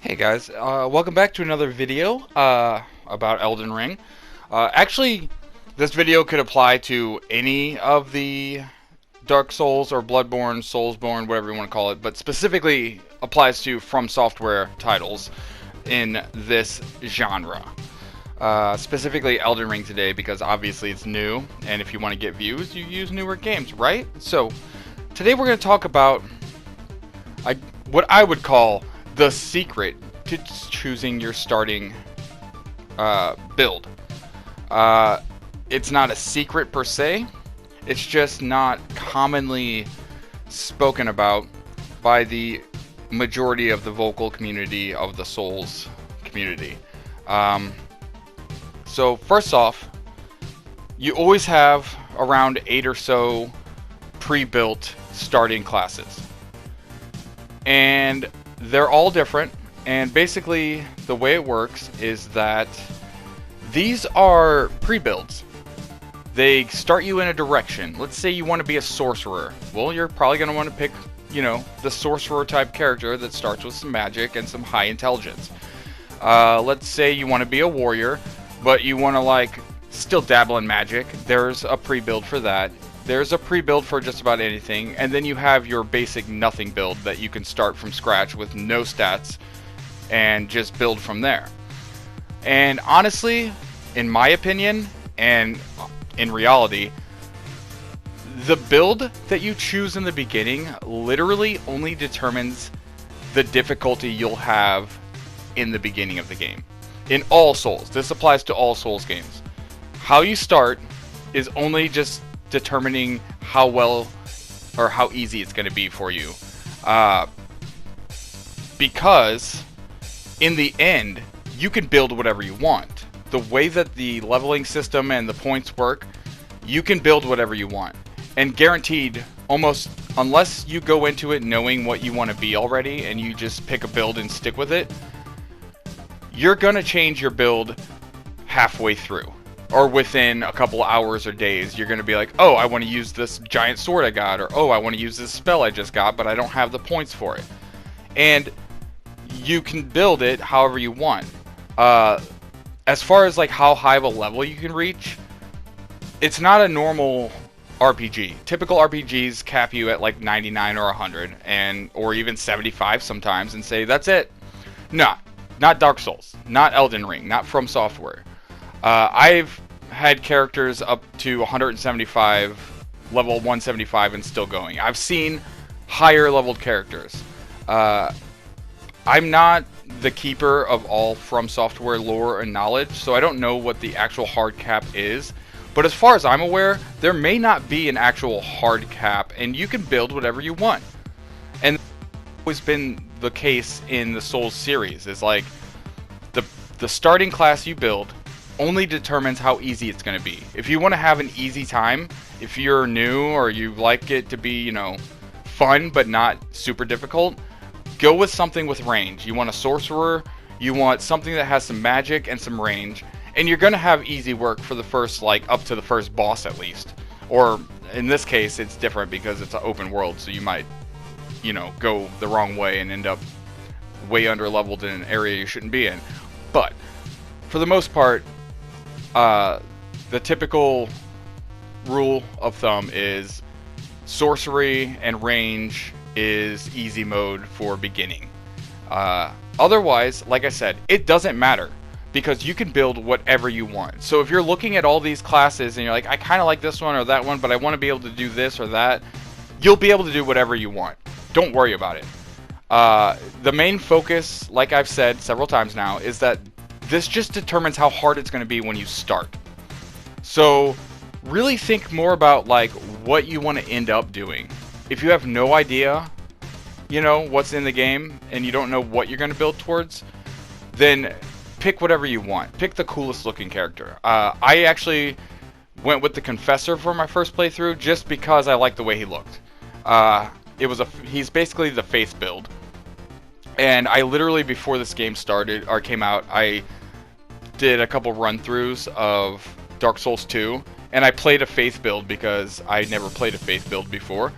Hey guys, welcome back to another video about Elden Ring. Actually, this video could apply to any of the Dark Souls or Bloodborne, Soulsborne, whatever you want to call it, but specifically applies to From Software titles in this genre. Specifically Elden Ring today because obviously it's new, and if you want to get views, you use newer games, right? So, today we're going to talk about what I would call the secret to choosing your starting build. It's not a secret per se, it's just not commonly spoken about by the majority of the vocal community of the Souls community. So first off, you always have around 8 or so pre-built starting classes. And they're all different, and basically the way it works is that these are pre-builds. They start you in a direction. Let's say you want to be a sorcerer. Well, you're probably going to want to pick, the sorcerer type character that starts with some magic and some high intelligence. Let's say you want to be a warrior, but you want to still dabble in magic. There's a pre-build for that. There's a pre-build for just about anything, and then you have your basic nothing build that you can start from scratch with no stats and just build from there. And honestly, in my opinion, and in reality, the build that you choose in the beginning literally only determines the difficulty you'll have in the beginning of the game. In all Souls, this applies to all Souls games. How you start is only just determining how well or how easy it's going to be for you, because in the end you can build whatever you want. The way that the leveling system and the points work, you can build whatever you want, and guaranteed, almost unless you go into it knowing what you want to be already and you just pick a build and stick with it, you're gonna change your build halfway through. Or within a couple hours or days, you're going to be like, oh, I want to use this giant sword I got, or oh, I want to use this spell I just got, but I don't have the points for it. And you can build it however you want. As far as how high of a level you can reach, it's not a normal RPG. Typical RPGs cap you at 99 or 100, or even 75 sometimes, and say, that's it. Not Dark Souls, not Elden Ring, not From Software. I've had characters up to 175, level 175 and still going. I've seen higher leveled characters. I'm not the keeper of all From Software lore and knowledge, so I don't know what the actual hard cap is. But as far as I'm aware, there may not be an actual hard cap, and you can build whatever you want. And that's always been the case in the Souls series, is the starting class you build only determines how easy it's going to be. If you want to have an easy time, if you're new or you like it to be, fun but not super difficult, go with something with range. You want a sorcerer, you want something that has some magic and some range, and you're going to have easy work for the first, up to the first boss at least. Or in this case, it's different because it's an open world, so you might, go the wrong way and end up way under leveled in an area you shouldn't be in. But for the most part, the typical rule of thumb is sorcery and range is easy mode for beginning. Otherwise, like I said, it doesn't matter because you can build whatever you want. So if you're looking at all these classes and you're like, I kind of like this one or that one, but I want to be able to do this or that, you'll be able to do whatever you want. Don't worry about it. The main focus, like I've said several times now, is that this just determines how hard it's going to be when you start. So really think more about what you want to end up doing. If you have no idea, what's in the game and you don't know what you're going to build towards, then pick whatever you want. Pick the coolest looking character. I actually went with the Confessor for my first playthrough just because I liked the way he looked. He's basically the Faith build. And I literally, before this game started or came out, I did a couple run-throughs of Dark Souls 2, and I played a Faith build because I never played a Faith build before.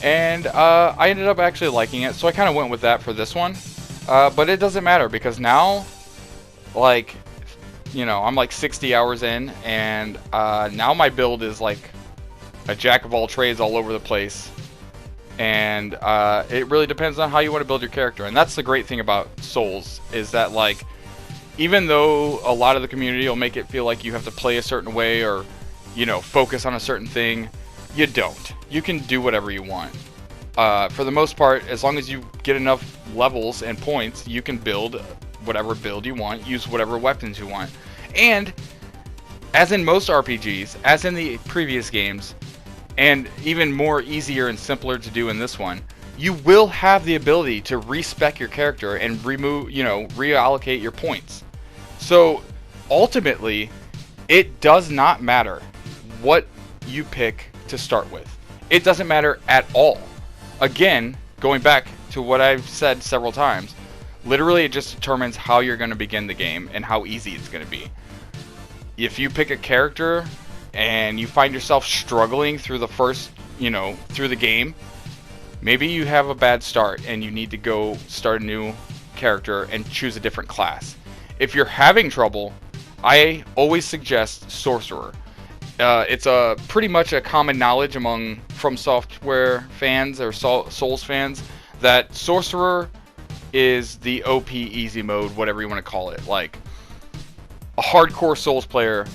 And I ended up actually liking it, so I kind of went with that for this one. But it doesn't matter because now, like, you know, I'm like 60 hours in, and now my build is like a jack of all trades all over the place. And it really depends on how you want to build your character. And that's the great thing about Souls, is that, like, even though a lot of the community will make it feel like you have to play a certain way or, you know, focus on a certain thing, you don't. You can do whatever you want. For the most part, as long as you get enough levels and points, you can build whatever build you want, use whatever weapons you want. And, as in most RPGs, as in the previous games, and even more easier and simpler to do in this one, you will have the ability to respec your character and remove, you know, reallocate your points. So ultimately, it does not matter what you pick to start with. It doesn't matter at all. Again, going back to what I've said several times, literally it just determines how you're going to begin the game and how easy it's going to be. If you pick a character and you find yourself struggling through the first, you know, through the game, maybe you have a bad start and you need to go start a new character and choose a different class. If you're having trouble, I always suggest Sorcerer. It's a pretty much a common knowledge among From Software fans or Souls fans that Sorcerer is the OP easy mode, whatever you want to call it. Like, a hardcore Souls player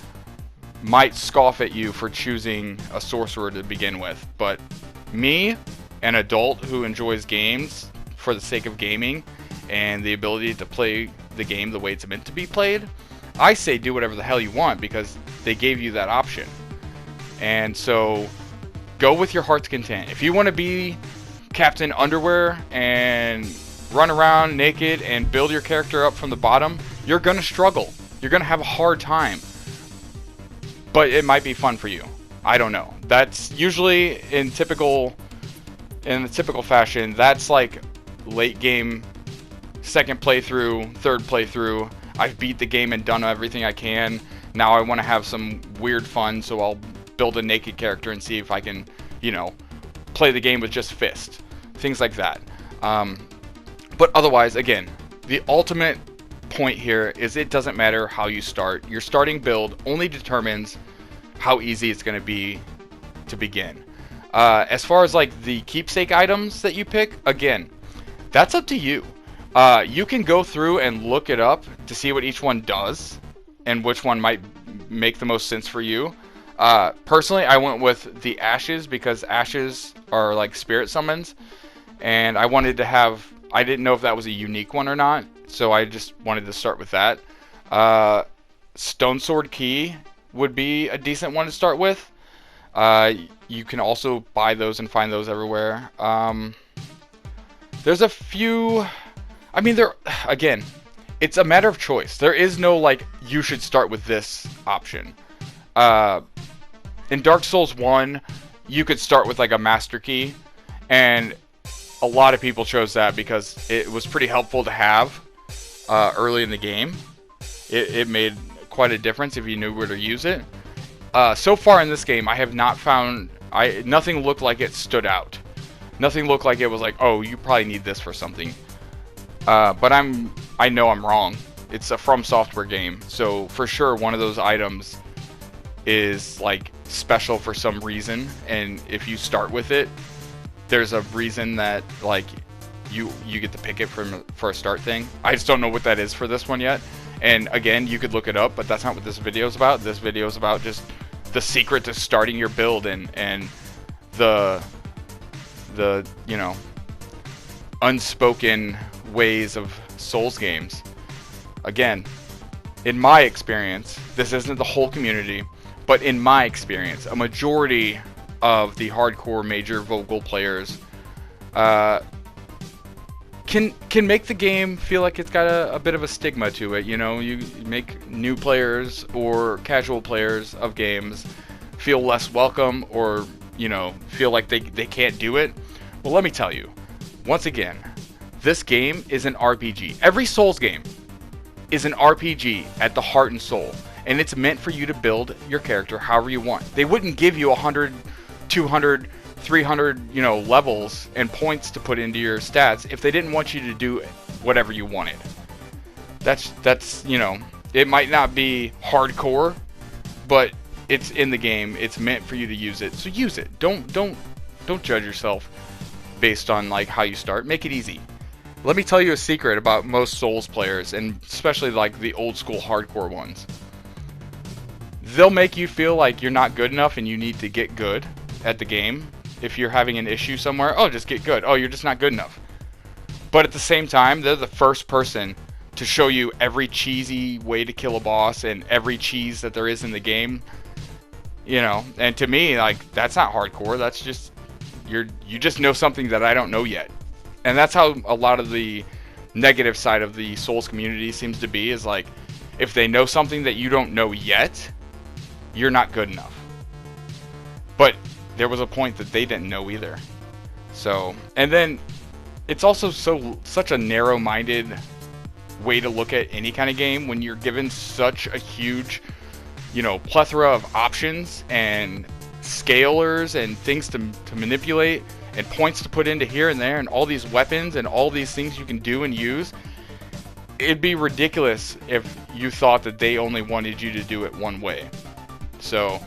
might scoff at you for choosing a Sorcerer to begin with, but me, an adult who enjoys games for the sake of gaming and the ability to play the game the way it's meant to be played, I say do whatever the hell you want because they gave you that option. And so go with your heart's content. If you want to be Captain Underwear and run around naked and build your character up from the bottom, you're going to struggle. You're going to have a hard time. But it might be fun for you. I don't know. That's usually in the typical fashion, that's like late game, second playthrough, third playthrough. I've beat the game and done everything I can. Now I want to have some weird fun, so I'll build a naked character and see if I can, you know, play the game with just fists. Things like that. But otherwise, again, the ultimate point here is it doesn't matter how you start. Your starting build only determines how easy it's going to be to begin. As far as like the keepsake items that you pick, again, that's up to you. You can go through and look it up to see what each one does and which one might make the most sense for you. Personally, I went with the ashes because ashes are like spirit summons, and I didn't know if that was a unique one or not, so I just wanted to start with that. Stone Sword Key would be a decent one to start with. You can also buy those and find those everywhere. There's a few... I mean, again, it's a matter of choice. There is no, like, you should start with this option. In Dark Souls 1, you could start with, like, a Master Key, and a lot of people chose that because it was pretty helpful to have early in the game. It made quite a difference if you knew where to use it. So far in this game, I have not found... nothing looked like it stood out. Nothing looked like it was like, oh, you probably need this for something. But I know I'm wrong. It's a From Software game, so for sure one of those items is like special for some reason, and if you start with it, there's a reason that like you get to pick it for a start thing. I just don't know what that is for this one yet. And again, you could look it up, but that's not what this video is about. This video is about just the secret to starting your build and the you know, unspoken ways of Souls games. Again, in my experience, this isn't the whole community, but in my experience, a majority of the hardcore major vocal players can make the game feel like it's got a bit of a stigma to it. You know, you make new players or casual players of games feel less welcome, or, you know, feel like they can't do it. Well, let me tell you, once again, this game is an RPG. Every Souls game is an RPG at the heart and soul, and it's meant for you to build your character however you want. They wouldn't give you 100, 200, 300, you know, levels and points to put into your stats if they didn't want you to do whatever you wanted. That's you know, it might not be hardcore, but it's in the game. It's meant for you to use it, so use it. Don't judge yourself based on like how you start. Make it easy. Let me tell you a secret about most Souls players, and especially like the old school hardcore ones. They'll make you feel like you're not good enough and you need to get good at the game. If you're having an issue somewhere, oh, just get good. Oh, you're just not good enough. But at the same time, they're the first person to show you every cheesy way to kill a boss and every cheese that there is in the game. You know, and to me, like, that's not hardcore. That's just, you just know something that I don't know yet. And that's how a lot of the negative side of the Souls community seems to be, is like, if they know something that you don't know yet, you're not good enough. But there was a point that they didn't know either. So, and then it's also such a narrow-minded way to look at any kind of game when you're given such a huge, you know, plethora of options and scalers and things to manipulate and points to put into here and there and all these weapons and all these things you can do and use. It'd be ridiculous if you thought that they only wanted you to do it one way. So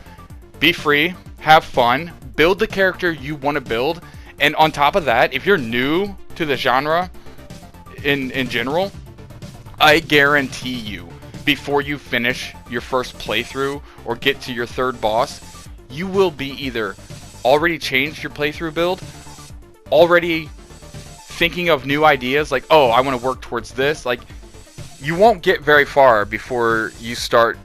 be free, have fun, build the character you want to build, and on top of that, if you're new to the genre in general, I guarantee you, before you finish your first playthrough or get to your third boss, you will be either already changed your playthrough build, already thinking of new ideas, like, oh, I want to work towards this. Like, you won't get very far before you start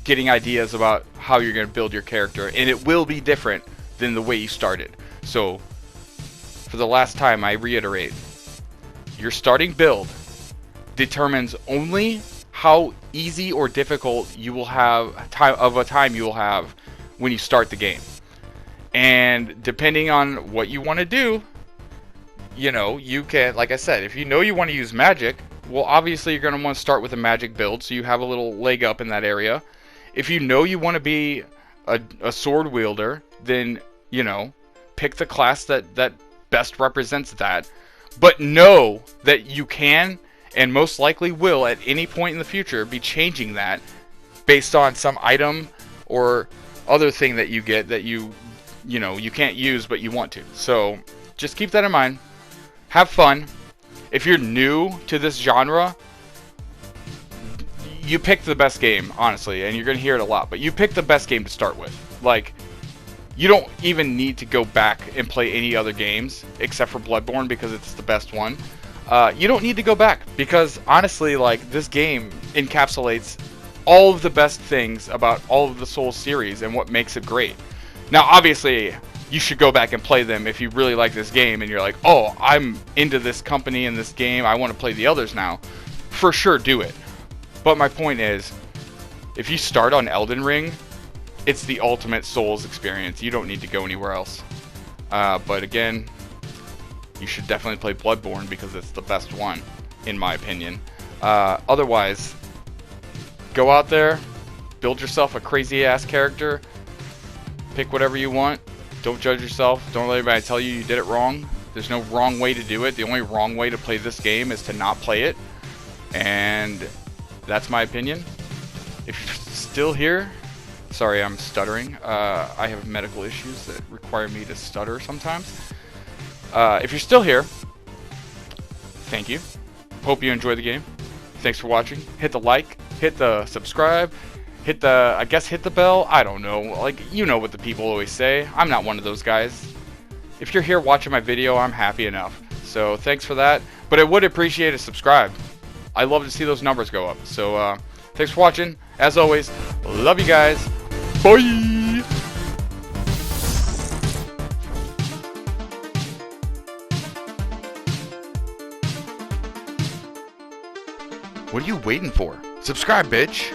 getting ideas about how you're going to build your character, and it will be different than the way you started. So, for the last time, I reiterate, your starting build determines only how easy or difficult you will have time you will have when you start the game. And depending on what you want to do, you know, you can, like I said, if you know you want to use magic, well, obviously you're going to want to start with a magic build, so you have a little leg up in that area. If you know you want to be a sword wielder, then, you know, pick the class that best represents that. But know that you can, and most likely will at any point in the future, be changing that based on some item or other thing that you get that you know, you can't use but you want to. So just keep that in mind. Have fun. If you're new to this genre, you pick the best game, honestly, and you're going to hear it a lot, but you pick the best game to start with. Like, you don't even need to go back and play any other games except for Bloodborne because it's the best one. You don't need to go back because, honestly, like, this game encapsulates all of the best things about all of the Souls series and what makes it great. Now, obviously, you should go back and play them if you really like this game and you're like, oh, I'm into this company and this game, I want to play the others now. For sure, do it. But my point is, if you start on Elden Ring, it's the ultimate Souls experience. You don't need to go anywhere else. But again, you should definitely play Bloodborne because it's the best one, in my opinion. Otherwise, go out there, build yourself a crazy-ass character, pick whatever you want, don't judge yourself, don't let anybody tell you did it wrong. There's no wrong way to do it. The only wrong way to play this game is to not play it. And that's my opinion. If you're still here, sorry I'm stuttering. I have medical issues that require me to stutter sometimes. If you're still here, thank you. Hope you enjoy the game. Thanks for watching. Hit the like, hit the subscribe, hit the bell. I don't know. Like, you know what the people always say. I'm not one of those guys. If you're here watching my video, I'm happy enough. So thanks for that. But I would appreciate a subscribe. I love to see those numbers go up. So thanks for watching. As always, love you guys. Bye. What are you waiting for? Subscribe, bitch.